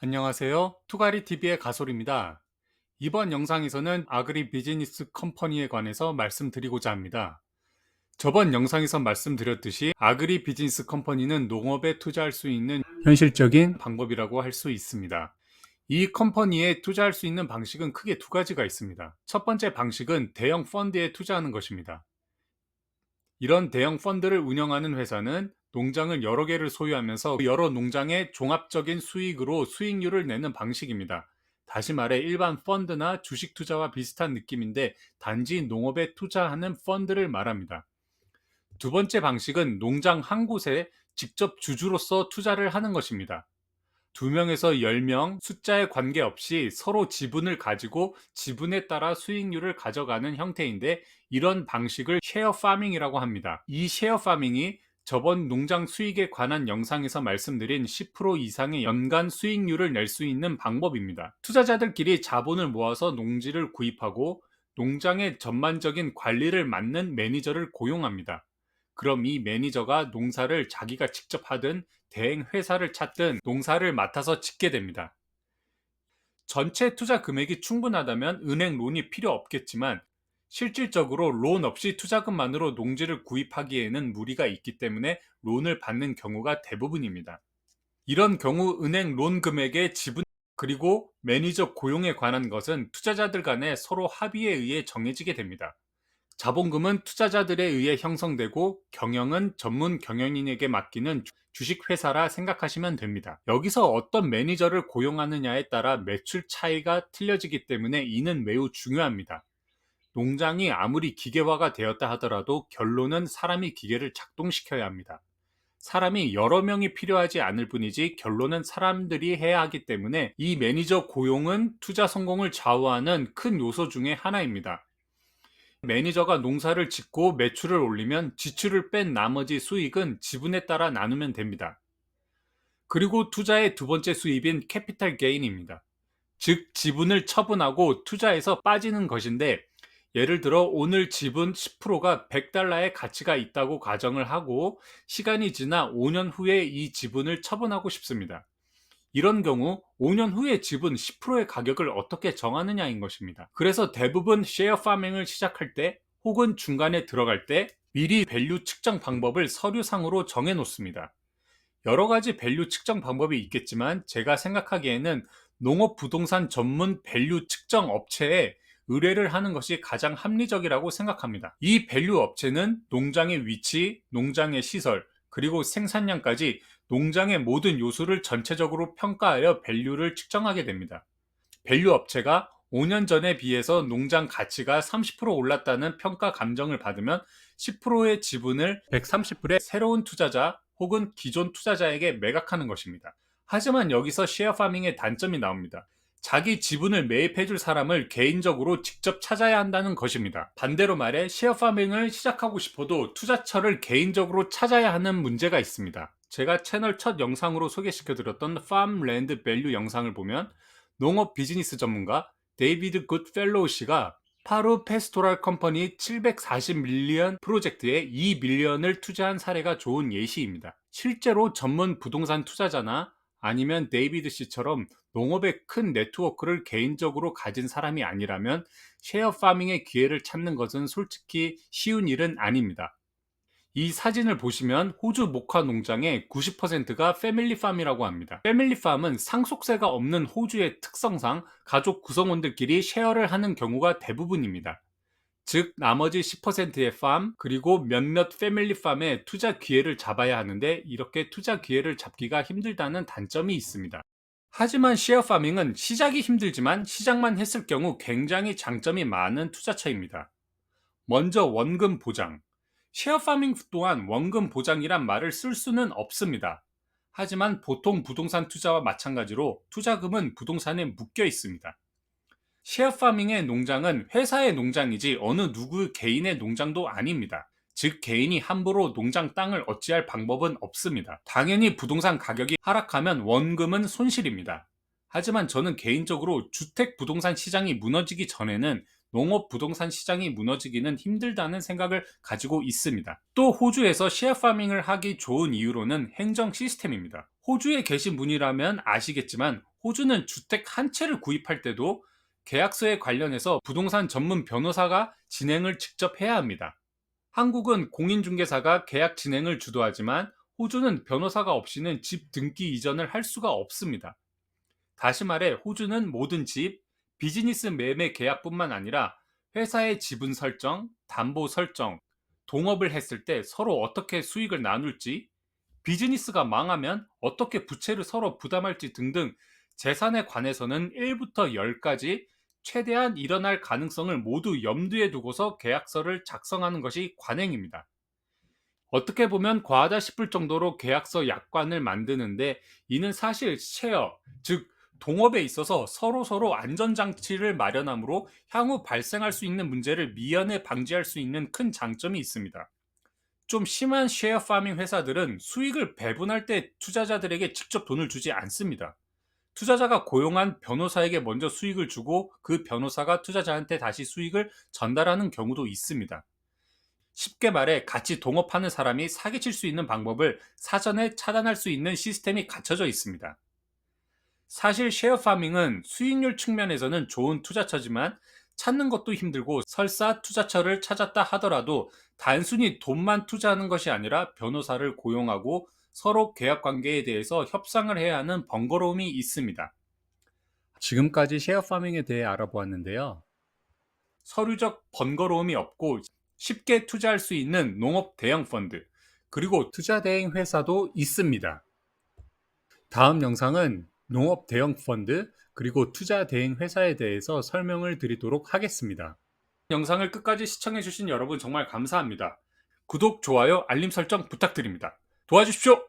안녕하세요. 투가리TV의 가솔입니다. 이번 영상에서는 아그리 비즈니스 컴퍼니에 관해서 말씀드리고자 합니다. 저번 영상에서 말씀드렸듯이 아그리 비즈니스 컴퍼니는 농업에 투자할 수 있는 현실적인 방법이라고 할 수 있습니다. 이 컴퍼니에 투자할 수 있는 방식은 크게 두 가지가 있습니다. 첫 번째 방식은 대형 펀드에 투자하는 것입니다. 이런 대형 펀드를 운영하는 회사는 농장을 여러 개를 소유하면서 여러 농장의 종합적인 수익으로 수익률을 내는 방식입니다. 다시 말해 일반 펀드나 주식 투자와 비슷한 느낌인데 단지 농업에 투자하는 펀드를 말합니다. 두 번째 방식은 농장 한 곳에 직접 주주로서 투자를 하는 것입니다. 2명에서 10명 숫자에 관계없이 서로 지분을 가지고 지분에 따라 수익률을 가져가는 형태인데 이런 방식을 쉐어 파밍이라고 합니다. 이 쉐어 파밍이 저번 농장 수익에 관한 영상에서 말씀드린 10% 이상의 연간 수익률을 낼 수 있는 방법입니다. 투자자들끼리 자본을 모아서 농지를 구입하고 농장의 전반적인 관리를 맡는 매니저를 고용합니다. 그럼 이 매니저가 농사를 자기가 직접 하든 대행 회사를 찾든 농사를 맡아서 짓게 됩니다. 전체 투자 금액이 충분하다면 은행 론이 필요 없겠지만 실질적으로 론 없이 투자금만으로 농지를 구입하기에는 무리가 있기 때문에 론을 받는 경우가 대부분입니다. 이런 경우 은행 론 금액의 지분 그리고 매니저 고용에 관한 것은 투자자들 간에 서로 합의에 의해 정해지게 됩니다. 자본금은 투자자들에 의해 형성되고 경영은 전문 경영인에게 맡기는 주식 회사라 생각하시면 됩니다. 여기서 어떤 매니저를 고용하느냐에 따라 매출 차이가 틀려지기 때문에 이는 매우 중요합니다. 농장이 아무리 기계화가 되었다 하더라도 결론은 사람이 기계를 작동시켜야 합니다. 사람이 여러 명이 필요하지 않을 뿐이지 결론은 사람들이 해야 하기 때문에 이 매니저 고용은 투자 성공을 좌우하는 큰 요소 중에 하나입니다. 매니저가 농사를 짓고 매출을 올리면 지출을 뺀 나머지 수익은 지분에 따라 나누면 됩니다. 그리고 투자의 두 번째 수입인 캐피탈 게인입니다. 즉 지분을 처분하고 투자에서 빠지는 것인데 예를 들어 오늘 지분 10%가 100달러의 가치가 있다고 가정을 하고 시간이 지나 5년 후에 이 지분을 처분하고 싶습니다. 이런 경우 5년 후에 지분 10%의 가격을 어떻게 정하느냐인 것입니다. 그래서 대부분 쉐어 파밍을 시작할 때 혹은 중간에 들어갈 때 미리 밸류 측정 방법을 서류상으로 정해 놓습니다. 여러 가지 밸류 측정 방법이 있겠지만 제가 생각하기에는 농업 부동산 전문 밸류 측정 업체에 의뢰를 하는 것이 가장 합리적이라고 생각합니다. 이 밸류 업체는 농장의 위치, 농장의 시설, 그리고 생산량까지 농장의 모든 요소를 전체적으로 평가하여 밸류를 측정하게 됩니다. 밸류 업체가 5년 전에 비해서 농장 가치가 30% 올랐다는 평가 감정을 받으면 10%의 지분을 130불에 새로운 투자자 혹은 기존 투자자에게 매각하는 것입니다. 하지만 여기서 쉐어 파밍의 단점이 나옵니다. 자기 지분을 매입해줄 사람을 개인적으로 직접 찾아야 한다는 것입니다. 반대로 말해 쉐어 파밍을 시작하고 싶어도 투자처를 개인적으로 찾아야 하는 문제가 있습니다. 제가 채널 첫 영상으로 소개시켜드렸던 팜랜드 밸류 영상을 보면 농업 비즈니스 전문가 데이비드 굿펠로우 씨가 파루 페스토랄 컴퍼니 740밀리언 프로젝트에 2밀리언을 투자한 사례가 좋은 예시입니다. 실제로 전문 부동산 투자자나 아니면 데이비드 씨처럼 농업의 큰 네트워크를 개인적으로 가진 사람이 아니라면 쉐어 파밍의 기회를 찾는 것은 솔직히 쉬운 일은 아닙니다. 이 사진을 보시면 호주 목화 농장의 90%가 패밀리팜이라고 합니다. 패밀리팜은 상속세가 없는 호주의 특성상 가족 구성원들끼리 쉐어를 하는 경우가 대부분입니다. 즉 나머지 10%의 팜 그리고 몇몇 패밀리팜의 투자 기회를 잡아야 하는데 이렇게 투자 기회를 잡기가 힘들다는 단점이 있습니다. 하지만 쉐어파밍은 시작이 힘들지만 시작만 했을 경우 굉장히 장점이 많은 투자처입니다. 먼저 원금 보장. 쉐어파밍 또한 원금 보장이란 말을 쓸 수는 없습니다. 하지만 보통 부동산 투자와 마찬가지로 투자금은 부동산에 묶여 있습니다. 쉐어파밍의 농장은 회사의 농장이지 어느 누구 개인의 농장도 아닙니다. 즉 개인이 함부로 농장 땅을 어찌할 방법은 없습니다. 당연히 부동산 가격이 하락하면 원금은 손실입니다. 하지만 저는 개인적으로 주택 부동산 시장이 무너지기 전에는 농업 부동산 시장이 무너지기는 힘들다는 생각을 가지고 있습니다. 또 호주에서 셰어파밍을 하기 좋은 이유로는 행정 시스템입니다. 호주에 계신 분이라면 아시겠지만 호주는 주택 한 채를 구입할 때도 계약서에 관련해서 부동산 전문 변호사가 진행을 직접 해야 합니다. 한국은 공인중개사가 계약 진행을 주도하지만 호주는 변호사가 없이는 집 등기 이전을 할 수가 없습니다. 다시 말해 호주는 모든 집, 비즈니스 매매 계약뿐만 아니라 회사의 지분 설정, 담보 설정, 동업을 했을 때 서로 어떻게 수익을 나눌지, 비즈니스가 망하면 어떻게 부채를 서로 부담할지 등등 재산에 관해서는 1부터 10까지 최대한 일어날 가능성을 모두 염두에 두고서 계약서를 작성하는 것이 관행입니다. 어떻게 보면 과하다 싶을 정도로 계약서 약관을 만드는데 이는 사실 쉐어, 즉 동업에 있어서 서로 안전장치를 마련하므로 향후 발생할 수 있는 문제를 미연에 방지할 수 있는 큰 장점이 있습니다. 좀 심한 쉐어 파밍 회사들은 수익을 배분할 때 투자자들에게 직접 돈을 주지 않습니다. 투자자가 고용한 변호사에게 먼저 수익을 주고 그 변호사가 투자자한테 다시 수익을 전달하는 경우도 있습니다. 쉽게 말해 같이 동업하는 사람이 사기칠 수 있는 방법을 사전에 차단할 수 있는 시스템이 갖춰져 있습니다. 사실 쉐어 파밍은 수익률 측면에서는 좋은 투자처지만 찾는 것도 힘들고 설사 투자처를 찾았다 하더라도 단순히 돈만 투자하는 것이 아니라 변호사를 고용하고 서로 계약 관계에 대해서 협상을 해야 하는 번거로움이 있습니다. 지금까지 쉐어 파밍에 대해 알아보았는데요. 서류적 번거로움이 없고 쉽게 투자할 수 있는 농업 대형 펀드, 그리고 투자 대행 회사도 있습니다. 다음 영상은 농업 대형 펀드, 그리고 투자 대행 회사에 대해서 설명을 드리도록 하겠습니다. 영상을 끝까지 시청해주신 여러분 정말 감사합니다. 구독, 좋아요, 알림 설정 부탁드립니다. 도와주십시오!